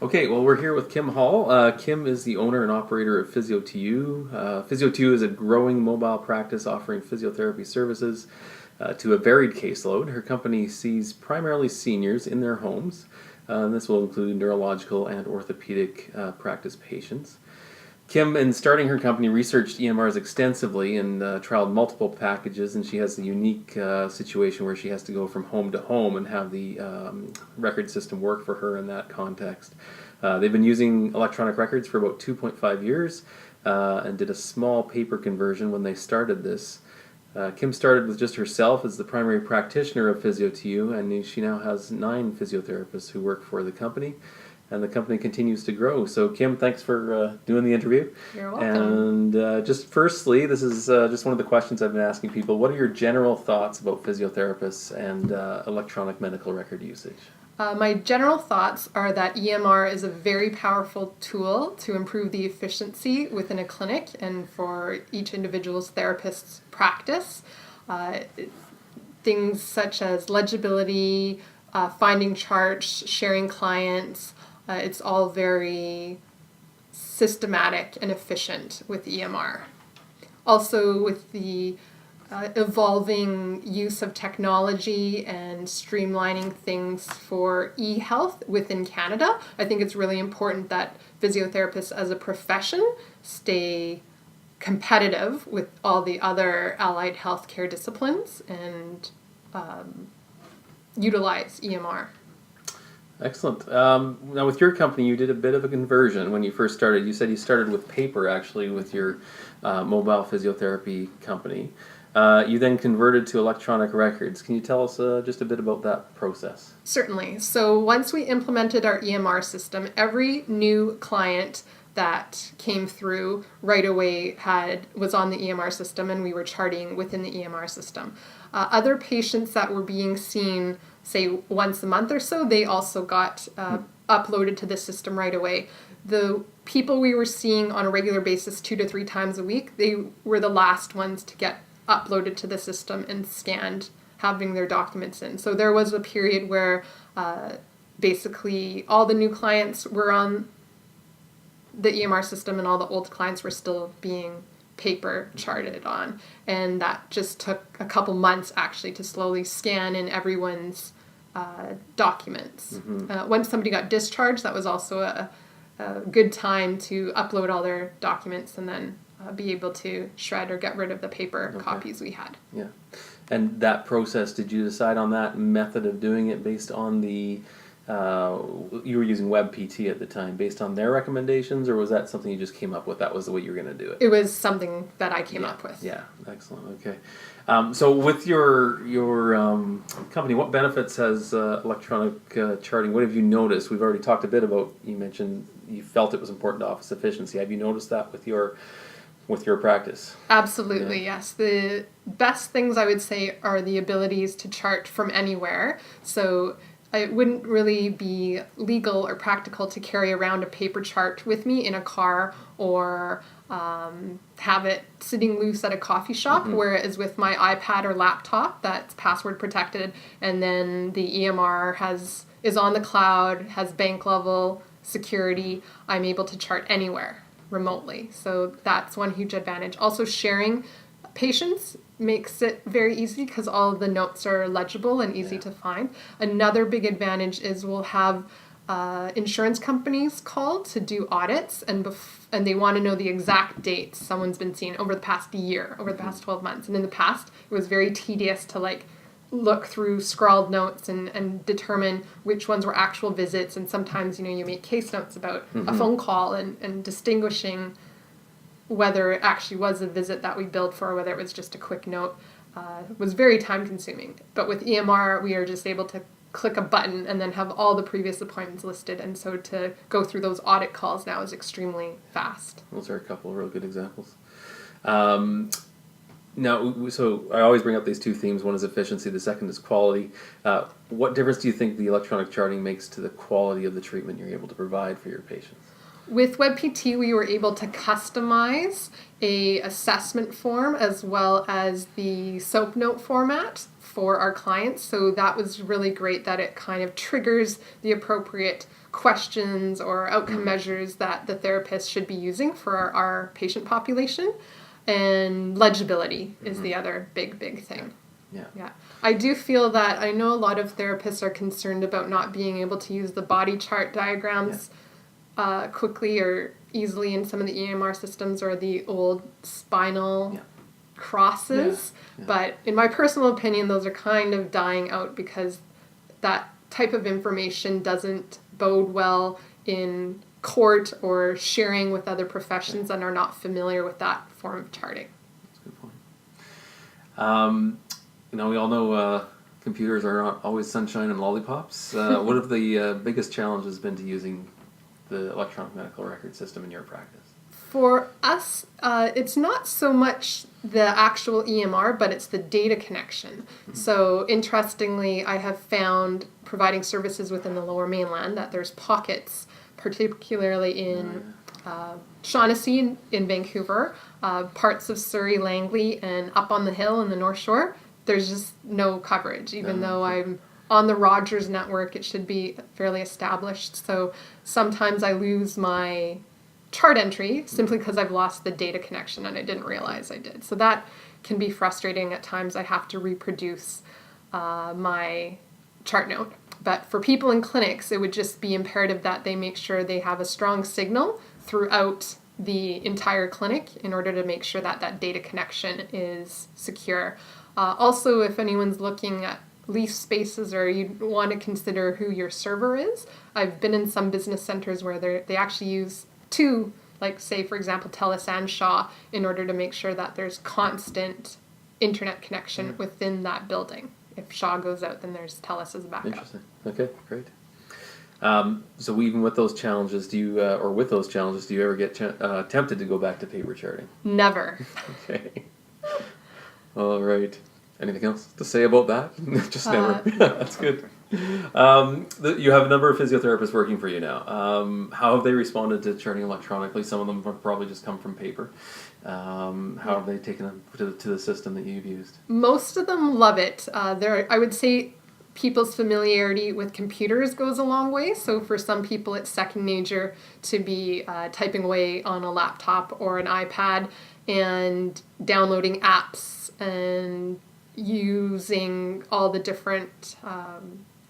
Okay, well, we're here with Kim Hall. Kim is the owner and operator of Physio2U. Physio2U is a growing mobile practice offering physiotherapy services to a varied caseload. Her company sees primarily seniors in their homes. And this will include neurological and orthopedic practice patients. Kim, in starting her company, researched EMRs extensively and trialed multiple packages, and she has the unique situation where she has to go from home to home and have the record system work for her in that context. They've been using electronic records for about 2.5 years and did a small paper conversion when they started this. Kim started with just herself as the primary practitioner of Physio2U, and she now has 9 physiotherapists who work for the company. And the company continues to grow. So, Kim, thanks for doing the interview. You're welcome. And just firstly, this is just one of the questions I've been asking people. What are your general thoughts about physiotherapists and electronic medical record usage? My general thoughts are that EMR is a very powerful tool to improve the efficiency within a clinic and for each individual's therapist's practice. Things such as legibility, finding charts, sharing clients, it's all very systematic and efficient with EMR. Also, with the evolving use of technology and streamlining things for e-health within Canada, I think it's really important that physiotherapists as a profession stay competitive with all the other allied healthcare disciplines and utilize EMR. Excellent. Now, with your company, you did a bit of a conversion when you first started. You said you started with paper, actually, with your mobile physiotherapy company. You then converted to electronic records. Can you tell us just a bit about that process? Certainly. So once we implemented our EMR system, every new client that came through right away was on the EMR system, and we were charting within the EMR system. Other patients that were being seen, say, once a month or so, they also got uploaded to the system right away. The people we were seeing on a regular basis 2 to 3 times a week, they were the last ones to get uploaded to the system and scanned, having their documents in. So there was a period where basically all the new clients were on the EMR system and all the old clients were still being paper charted on. And that just took a couple months actually to slowly scan in everyone's documents. Mm-hmm. Once somebody got discharged, that was also a good time to upload all their documents and then be able to shred or get rid of the paper copies we had. Yeah. And that process, did you decide on that method of doing it based on the you were using WebPT at the time, based on their recommendations, or was that something you just came up with? That was the way you were going to do it? It was something that I came up with. Yeah, excellent. Okay. So with your company, what benefits has electronic charting? What have you noticed? We've already talked a bit about, you mentioned you felt it was important to office efficiency. Have you noticed that with your practice? Absolutely, yes. The best things I would say are the abilities to chart from anywhere. So it wouldn't really be legal or practical to carry around a paper chart with me in a car or have it sitting loose at a coffee shop, whereas with my iPad or laptop, that's password protected, and then the EMR is on the cloud, has bank level security. I'm able to chart anywhere remotely. So that's one huge advantage. Also, sharing patients makes it very easy because all of the notes are legible and easy to find. Another big advantage is we'll have insurance companies call to do audits, and they want to know the exact dates someone's been seen over the past year, over the past 12 months. And in the past, it was very tedious to look through scrawled notes and determine which ones were actual visits. And sometimes, you make case notes about a phone call and distinguishing whether it actually was a visit that we billed for or whether it was just a quick note was very time consuming. But with EMR, we are just able to click a button and then have all the previous appointments listed. And so to go through those audit calls now is extremely fast. Those are a couple of real good examples. Now, so I always bring up these two themes. One is efficiency, the second is quality. What difference do you think the electronic charting makes to the quality of the treatment you're able to provide for your patients? With WebPT, we were able to customize a assessment form as well as the SOAP note format for our clients. So that was really great that it kind of triggers the appropriate questions or outcome measures that the therapist should be using for our patient population. And legibility is the other big thing. Yeah. I do feel that I know a lot of therapists are concerned about not being able to use the body chart diagrams quickly or easily in some of the EMR systems or the old spinal crosses. But in my personal opinion, those are kind of dying out because that type of information doesn't bode well in court or sharing with other professions that are not familiar with that form of charting. That's a good point. We all know computers are not always sunshine and lollipops. What have the biggest challenges been to using the electronic medical record system in your practice? For us, it's not so much the actual EMR, but it's the data connection. So interestingly, I have found providing services within the Lower Mainland that there's pockets, particularly in Shaughnessy in Vancouver, parts of Surrey, Langley, and up on the hill in the North Shore. There's just no coverage, even though I'm on the Rogers network. It should be fairly established. So sometimes I lose my chart entry simply because I've lost the data connection and I didn't realize I did. So that can be frustrating at times. I have to reproduce my chart note. But for people in clinics, it would just be imperative that they make sure they have a strong signal throughout the entire clinic in order to make sure that that data connection is secure. Also, if anyone's looking at lease spaces or you want to consider who your server is, I've been in some business centers where they actually use two, like say for example TELUS and Shaw, in order to make sure that there's constant internet connection within that building. If Shaw goes out, then there's TELUS as a backup. Interesting. Okay, great. So even with those challenges, do you ever get tempted to go back to paper charting? Never. Okay. All right. Anything else to say about that? Just never. That's good. You have a number of physiotherapists working for you now. How have they responded to charting electronically? Some of them have probably just come from paper. How have they taken it to the system that you've used? Most of them love it. I would say people's familiarity with computers goes a long way. So for some people, it's second nature to be typing away on a laptop or an iPad and downloading apps and using all the different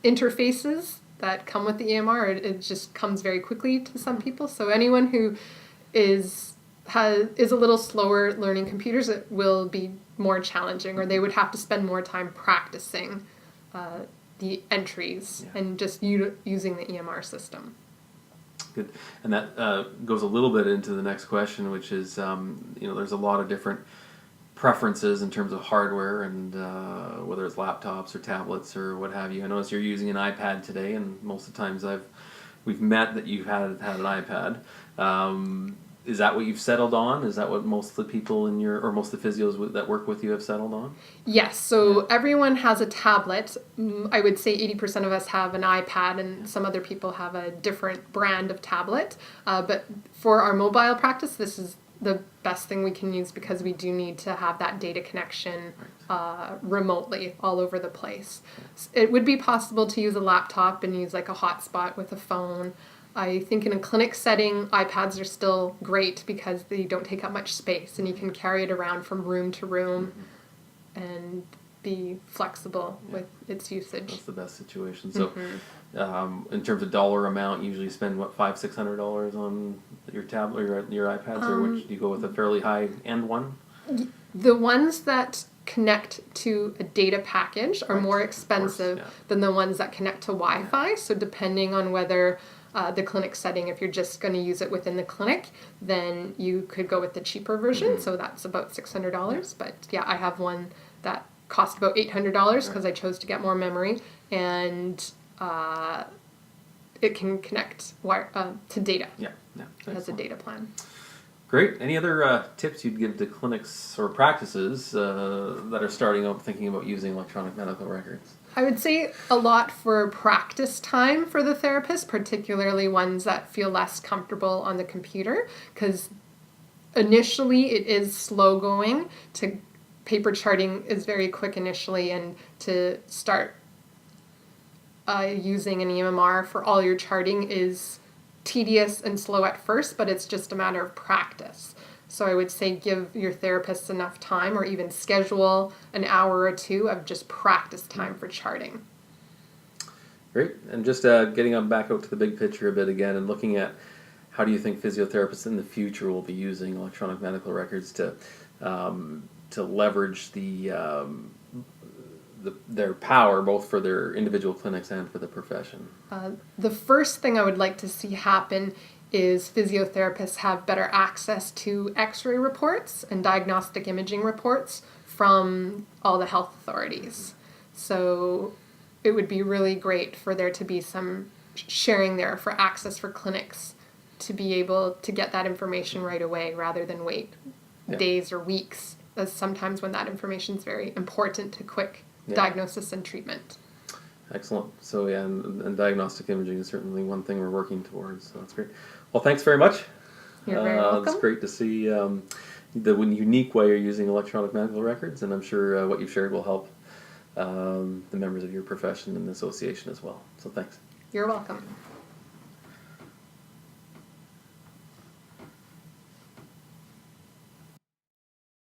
interfaces that come with the EMR. It just comes very quickly to some people. So anyone who is a little slower learning computers, it will be more challenging, or they would have to spend more time practicing the entries and just using the EMR system. Good. And that goes a little bit into the next question, which is, there's a lot of different preferences in terms of hardware and whether it's laptops or tablets or what have you. I notice you're using an iPad today, and most of the times we've met that you've had an iPad. Is that what you've settled on? Is that what most of the people most of the physios that work with you have settled on? Yes. So everyone has a tablet. I would say 80% of us have an iPad, and some other people have a different brand of tablet. But for our mobile practice, this is the best thing we can use because we do need to have that data connection remotely all over the place. It would be possible to use a laptop and use like a hotspot with a phone. I think in a clinic setting, iPads are still great because they don't take up much space and you can carry it around from room to room and be flexible with its usage. That's the best situation. So in terms of dollar amount, you usually spend $500-$600 on your tablet or your iPads, or which do you go with a fairly high end one? The ones that connect to a data package are more expensive than the ones that connect to Wi-Fi. So depending on whether the clinic setting, if you're just going to use it within the clinic, then you could go with the cheaper version. So that's about $600. But yeah, I have one that cost about $800 because I chose to get more memory, and it can connect to data. Yeah. It has a data plan. Great. Any other tips you'd give to clinics or practices that are starting out thinking about using electronic medical records? I would say a lot for practice time for the therapist, particularly ones that feel less comfortable on the computer, because initially it is slow going to paper charting is very quick initially, and to start using an EMR for all your charting is tedious and slow at first, but it's just a matter of practice. So I would say give your therapist enough time, or even schedule an hour or two of just practice time for charting. Great. And just getting on back out to the big picture a bit again, and looking at how do you think physiotherapists in the future will be using electronic medical records to leverage their power, both for their individual clinics and for the profession? The first thing I would like to see happen is physiotherapists have better access to x-ray reports and diagnostic imaging reports from all the health authorities. So it would be really great for there to be some sharing there for access for clinics to be able to get that information right away rather than wait days or weeks, as sometimes when that information is very important to quick diagnosis and treatment. Excellent. So yeah, and diagnostic imaging is certainly one thing we're working towards. So that's great. Well, thanks very much. You're very welcome. It's great to see the unique way you're using electronic medical records, and I'm sure what you've shared will help the members of your profession and the association as well. So thanks. You're welcome.